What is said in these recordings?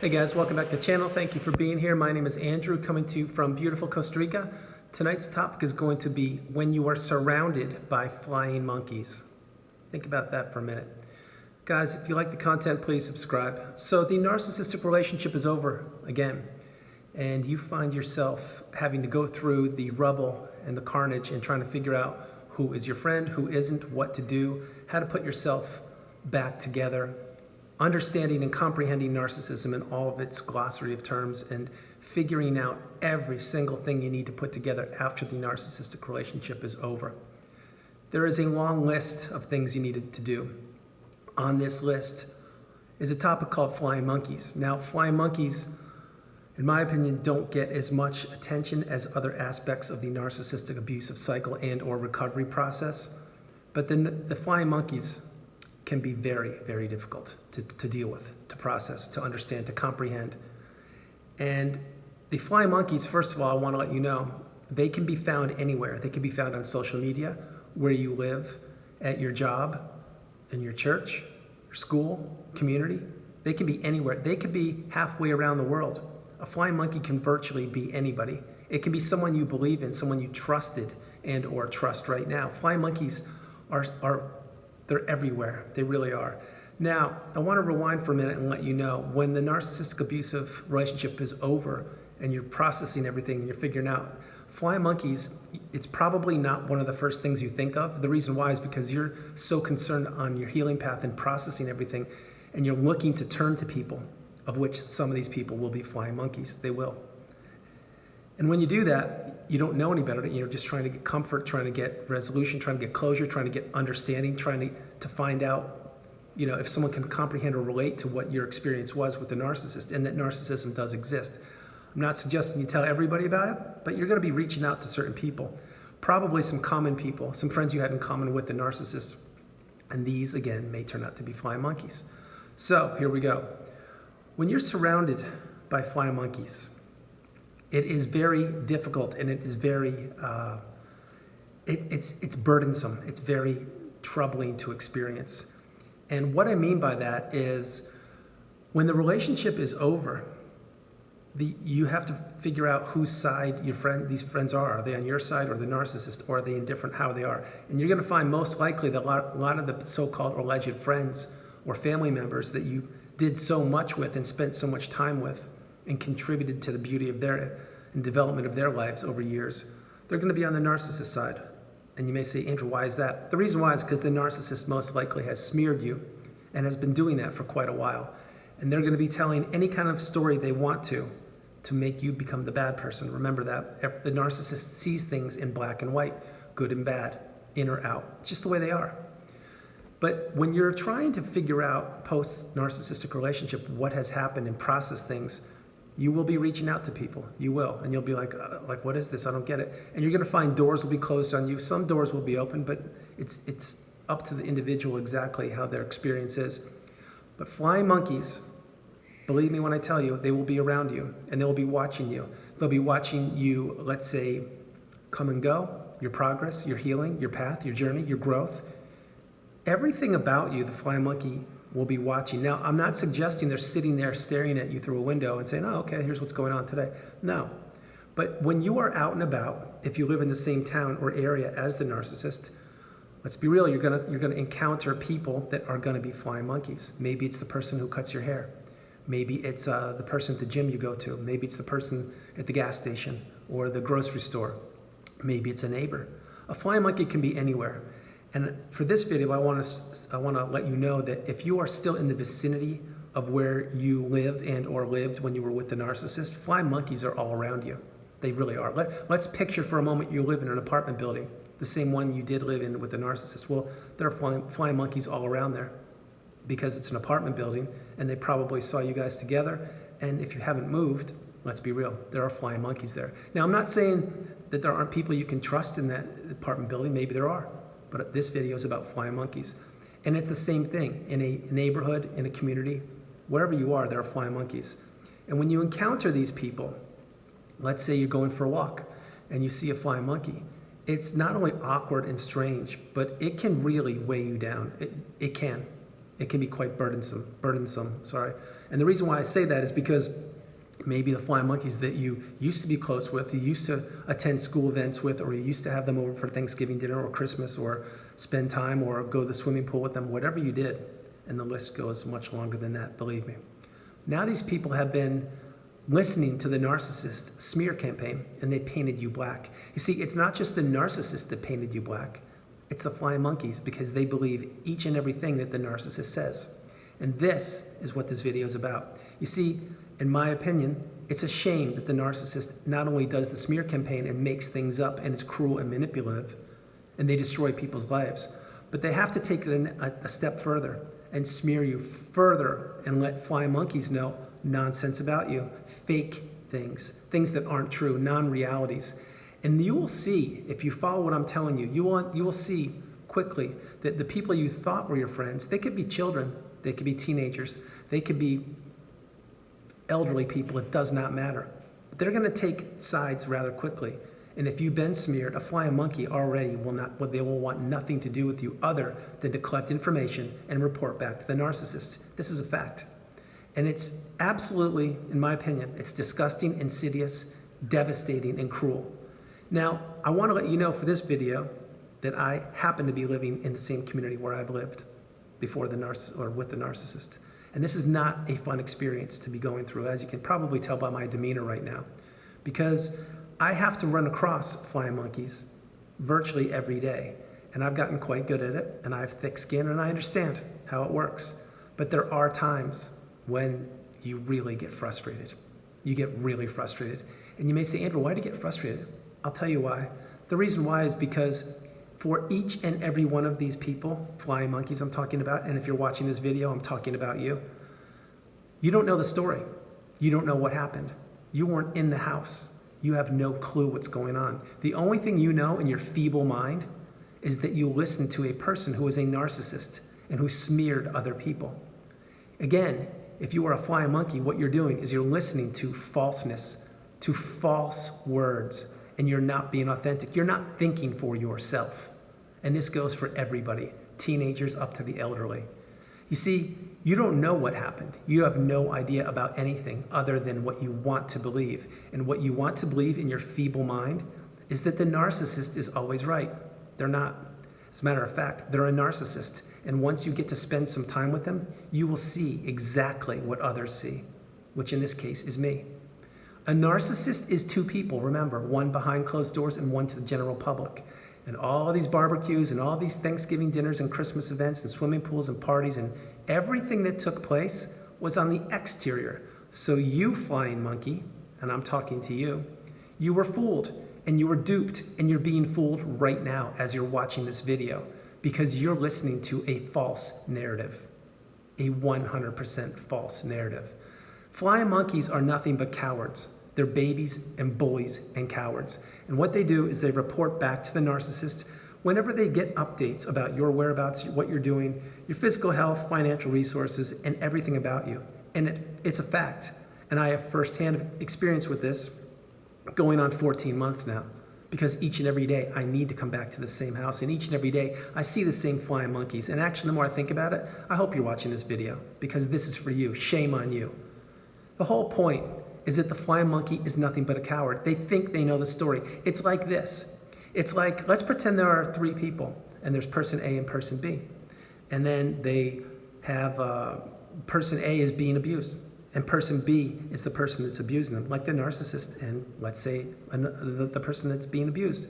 Hey guys, welcome back to the channel. Thank you for being here. My name is Andrew, coming to you from beautiful Costa Rica. Tonight's topic is going to be when you are surrounded by flying monkeys. Think about that for a minute. Guys, if you like the content, please subscribe. So the narcissistic relationship is over again, and you find yourself having to go through the rubble and the carnage and trying to figure out who is your friend, who isn't, what to do, how to put yourself back together, understanding and comprehending narcissism in all of its glossary of terms, and figuring out every single thing you need to put together after the narcissistic relationship is over. There is a long list of things you needed to do. On this list is a topic called flying monkeys. Now, flying monkeys, in my opinion, don't get as much attention as other aspects of the narcissistic abusive cycle and or recovery process. But then the flying monkeys can be very, very difficult to deal with, to process, to understand, to comprehend. And the flying monkeys, first of all, I want to let you know, they can be found anywhere. They can be found on social media, where you live, at your job, in your church, your school, community. They can be anywhere. They could be halfway around the world. A flying monkey can virtually be anybody. It can be someone you believe in, someone you trusted and or trust right now. Flying monkeys they're everywhere. They really are. Now, I want to rewind for a minute and let you know, when the narcissistic abusive relationship is over and you're processing everything and you're figuring out, flying monkeys, it's probably not one of the first things you think of. The reason why is because you're so concerned on your healing path and processing everything, and you're looking to turn to people, of which some of these people will be flying monkeys. They will. And when you do that, you don't know any better. You're just trying to get comfort, trying to get resolution, trying to get closure, trying to get understanding, trying to find out, if someone can comprehend or relate to what your experience was with the narcissist, and that narcissism does exist. I'm not suggesting you tell everybody about it, but you're going to be reaching out to certain people, probably some common people, some friends you had in common with the narcissist. And these, again, may turn out to be flying monkeys. So here we go. When you're surrounded by flying monkeys, it is very difficult, and it is very, it's burdensome. It's very troubling to experience. And what I mean by that is, when the relationship is over, you have to figure out whose side these friends are. Are they on your side or the narcissist, or are they indifferent how they are? And you're going to find most likely that a lot of the so-called alleged friends or family members that you did so much with and spent so much time with and contributed to the beauty of and development of their lives over years, they're going to be on the narcissist side. And you may say, Andrew, why is that? The reason why is because the narcissist most likely has smeared you and has been doing that for quite a while. And they're going to be telling any kind of story they want to make you become the bad person. Remember that. The narcissist sees things in black and white, good and bad, in or out. It's just the way they are. But when you're trying to figure out post-narcissistic relationship what has happened and process things, you will be reaching out to people. You will. And you'll be like, what is this? I don't get it. And you're going to find doors will be closed on you. Some doors will be open, but it's up to the individual exactly how their experience is. But flying monkeys, believe me when I tell you, they will be around you, and they will be watching you. They'll be watching you, let's say, come and go, your progress, your healing, your path, your journey, your growth. Everything about you, the flying monkey will be watching. Now, I'm not suggesting they're sitting there staring at you through a window and saying, oh, okay, here's what's going on today. No. But when you are out and about, if you live in the same town or area as the narcissist, let's be real, you're gonna encounter people that are gonna be flying monkeys. Maybe it's the person who cuts your hair. Maybe it's the person at the gym you go to. Maybe it's the person at the gas station or the grocery store. Maybe it's a neighbor. A flying monkey can be anywhere. And for this video, I want to let you know that if you are still in the vicinity of where you live and or lived when you were with the narcissist, flying monkeys are all around you. They really are. Let's picture for a moment you live in an apartment building, the same one you did live in with the narcissist. Well, there are flying monkeys all around there because it's an apartment building, and they probably saw you guys together. And if you haven't moved, let's be real, there are flying monkeys there. Now, I'm not saying that there aren't people you can trust in that apartment building. Maybe there are. But this video is about flying monkeys. And it's the same thing in a neighborhood, in a community, wherever you are, there are flying monkeys. And when you encounter these people, let's say you're going for a walk and you see a flying monkey, it's not only awkward and strange, but it can really weigh you down. It can be quite burdensome, And the reason why I say that is because maybe the flying monkeys that you used to be close with, you used to attend school events with, or you used to have them over for Thanksgiving dinner or Christmas, or spend time or go to the swimming pool with them, whatever you did. And the list goes much longer than that, believe me. Now these people have been listening to the narcissist smear campaign, and they painted you black. You see, it's not just the narcissist that painted you black. It's the flying monkeys, because they believe each and everything that the narcissist says. And this is what this video is about. You see, in my opinion, it's a shame that the narcissist not only does the smear campaign and makes things up and is cruel and manipulative, and they destroy people's lives, but they have to take it a step further and smear you further and let flying monkeys know nonsense about you, fake things that aren't true, non-realities. And you will see, if you follow what I'm telling you, you will see quickly that the people you thought were your friends, they could be children, they could be teenagers, they could be elderly people, it does not matter. They're going to take sides rather quickly. And if you've been smeared, a flying monkey already they will want nothing to do with you other than to collect information and report back to the narcissist. This is a fact. And it's absolutely, in my opinion, it's disgusting, insidious, devastating, and cruel. Now, I want to let you know for this video that I happen to be living in the same community where I've lived before with the narcissist. And this is not a fun experience to be going through, as you can probably tell by my demeanor right now, because I have to run across flying monkeys virtually every day. And I've gotten quite good at it, and I have thick skin, and I understand how it works. But there are times when you really get frustrated. You get really frustrated. And you may say, Andrew, why do you get frustrated? I'll tell you why. The reason why is because for each and every one of these people, flying monkeys I'm talking about, and if you're watching this video, I'm talking about you, you don't know the story. You don't know what happened. You weren't in the house. You have no clue what's going on. The only thing you know in your feeble mind is that you listened to a person who was a narcissist and who smeared other people. Again, if you are a flying monkey, what you're doing is you're listening to falseness, to false words, and you're not being authentic. You're not thinking for yourself. And this goes for everybody, teenagers up to the elderly. You see, you don't know what happened. You have no idea about anything other than what you want to believe. And what you want to believe in your feeble mind is that the narcissist is always right. They're not. As a matter of fact, they're a narcissist. And once you get to spend some time with them, you will see exactly what others see, which in this case is me. A narcissist is two people, remember, one behind closed doors and one to the general public. And all these barbecues and all these Thanksgiving dinners and Christmas events and swimming pools and parties and everything that took place was on the exterior. So you, flying monkey, and I'm talking to you, you were fooled and you were duped, and you're being fooled right now as you're watching this video because you're listening to a false narrative, a 100% false narrative. Flying monkeys are nothing but cowards. They're babies and bullies and cowards. And what they do is they report back to the narcissist whenever they get updates about your whereabouts, what you're doing, your physical health, financial resources, and everything about you. And it's a fact. And I have firsthand experience with this going on 14 months now, because each and every day I need to come back to the same house, and each and every day I see the same flying monkeys. And actually, the more I think about it, I hope you're watching this video, because this is for you. Shame on you. The whole point is that the flying monkey is nothing but a coward. They think they know the story. It's like this. It's like, let's pretend there are three people, and there's person A and person B. And then they have person A is being abused, and person B is the person that's abusing them, like the narcissist, and let's say the person that's being abused.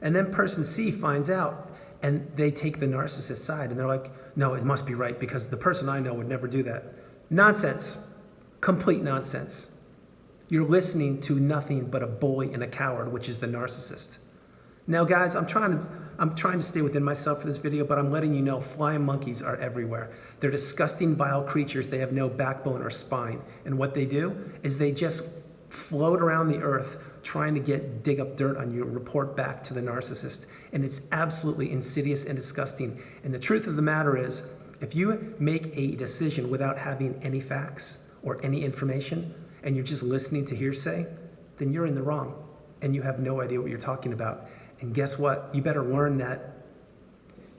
And then person C finds out, and they take the narcissist side, and they're like, no, it must be right, because the person I know would never do that. Nonsense. Complete nonsense. You're listening to nothing but a bully and a coward, which is the narcissist. Now, guys, I'm trying to stay within myself for this video, but I'm letting you know flying monkeys are everywhere. They're disgusting, vile creatures. They have no backbone or spine. And what they do is they just float around the earth trying to dig up dirt on you and report back to the narcissist. And it's absolutely insidious and disgusting. And the truth of the matter is, if you make a decision without having any facts or any information, and you're just listening to hearsay, then you're in the wrong, and you have no idea what you're talking about. And guess what? You better learn that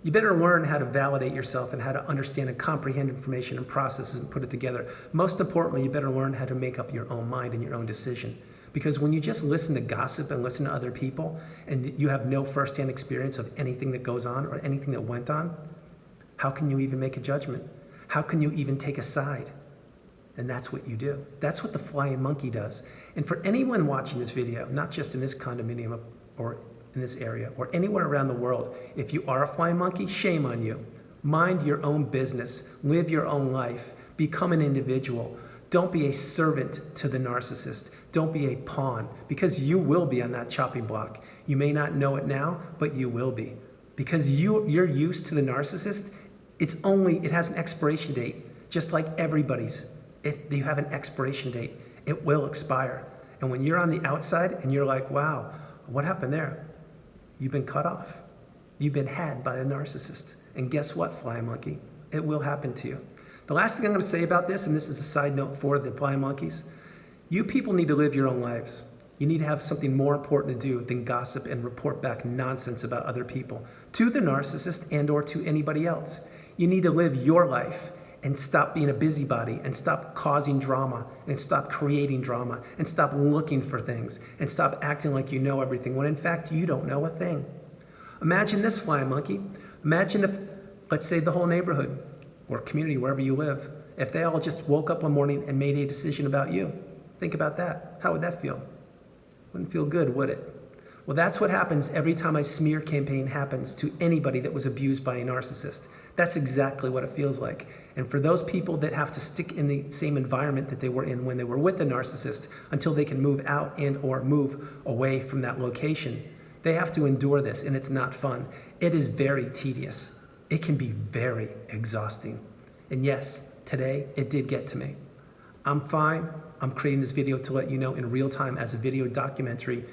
You better learn how to validate yourself and how to understand and comprehend information and processes and put it together. Most importantly, you better learn how to make up your own mind and your own decision. Because when you just listen to gossip and listen to other people and you have no firsthand experience of anything that goes on or anything that went on, how can you even make a judgment? How can you even take a side? And that's what you do. That's what the flying monkey does. And for anyone watching this video, not just in this condominium or in this area or anywhere around the world, if you are a flying monkey, shame on you. Mind your own business. Live your own life. Become an individual. Don't be a servant to the narcissist. Don't be a pawn, because you will be on that chopping block. You may not know it now, but you will be. Because you're used to the narcissist, it has an expiration date, just like everybody's. You have an expiration date. It will expire. And when you're on the outside and you're like, wow, what happened there? You've been cut off. You've been had by a narcissist. And guess what, flying monkey? It will happen to you. The last thing I'm going to say about this, and this is a side note for the flying monkeys, you people need to live your own lives. You need to have something more important to do than gossip and report back nonsense about other people to the narcissist and or to anybody else. You need to live your life and stop being a busybody and stop causing drama and stop creating drama and stop looking for things and stop acting like you know everything when in fact you don't know a thing. Imagine this, flying monkey. Imagine if, let's say, the whole neighborhood or community, wherever you live, if they all just woke up one morning and made a decision about you. Think about that. How would that feel? Wouldn't feel good, would it? Well, that's what happens every time a smear campaign happens to anybody that was abused by a narcissist. That's exactly what it feels like. And for those people that have to stick in the same environment that they were in when they were with the narcissist until they can move out and or move away from that location, they have to endure this, and it's not fun. It is very tedious. It can be very exhausting. And yes, today it did get to me. I'm fine. I'm creating this video to let you know in real time as a video documentary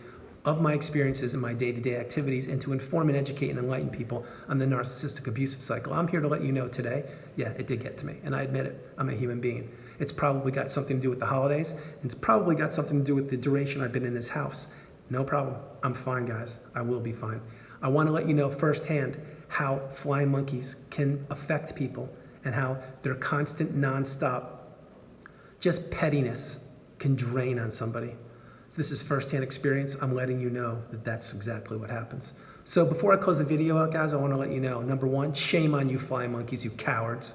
of my experiences and my day-to-day activities and to inform and educate and enlighten people on the narcissistic abusive cycle. I'm here to let you know today, yeah, it did get to me. And I admit it, I'm a human being. It's probably got something to do with the holidays. And it's probably got something to do with the duration I've been in this house. No problem. I'm fine, guys. I will be fine. I want to let you know firsthand how flying monkeys can affect people and how their constant, nonstop, just pettiness can drain on somebody. So this is firsthand experience. I'm letting you know that that's exactly what happens. So before I close the video out, guys, I want to let you know, number one, shame on you flying monkeys, you cowards.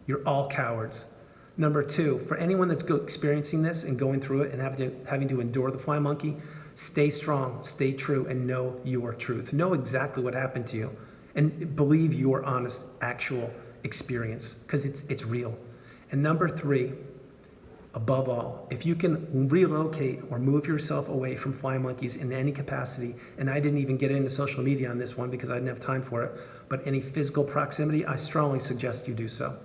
You're all cowards. Number two, for anyone that's experiencing this and going through it and having to endure the flying monkey, stay strong, stay true, and know your truth. Know exactly what happened to you and believe your honest, actual experience, because it's real. And number three, above all, if you can relocate or move yourself away from flying monkeys in any capacity, and I didn't even get into social media on this one because I didn't have time for it, but any physical proximity, I strongly suggest you do so.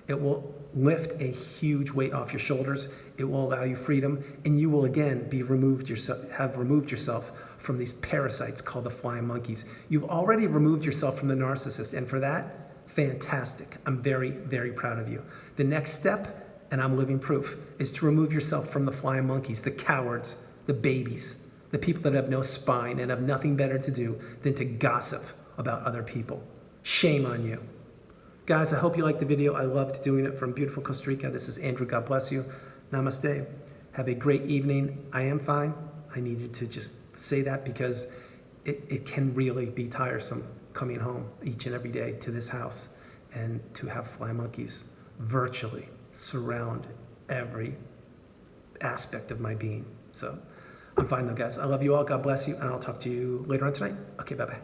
It will lift a huge weight off your shoulders. It will allow you freedom, and you will again have removed yourself from these parasites called the flying monkeys. You've already removed yourself from the narcissist, and for that, fantastic. I'm very, very proud of you. The next step, and I'm living proof, is to remove yourself from the flying monkeys, the cowards, the babies, the people that have no spine and have nothing better to do than to gossip about other people. Shame on you. Guys, I hope you liked the video. I loved doing it from beautiful Costa Rica. This is Andrew. God bless you. Namaste. Have a great evening. I am fine. I needed to just say that because it can really be tiresome coming home each and every day to this house and to have flying monkeys virtually surround every aspect of my being. So I'm fine though, guys. I love you all. God bless you. And I'll talk to you later on tonight. Okay, bye-bye.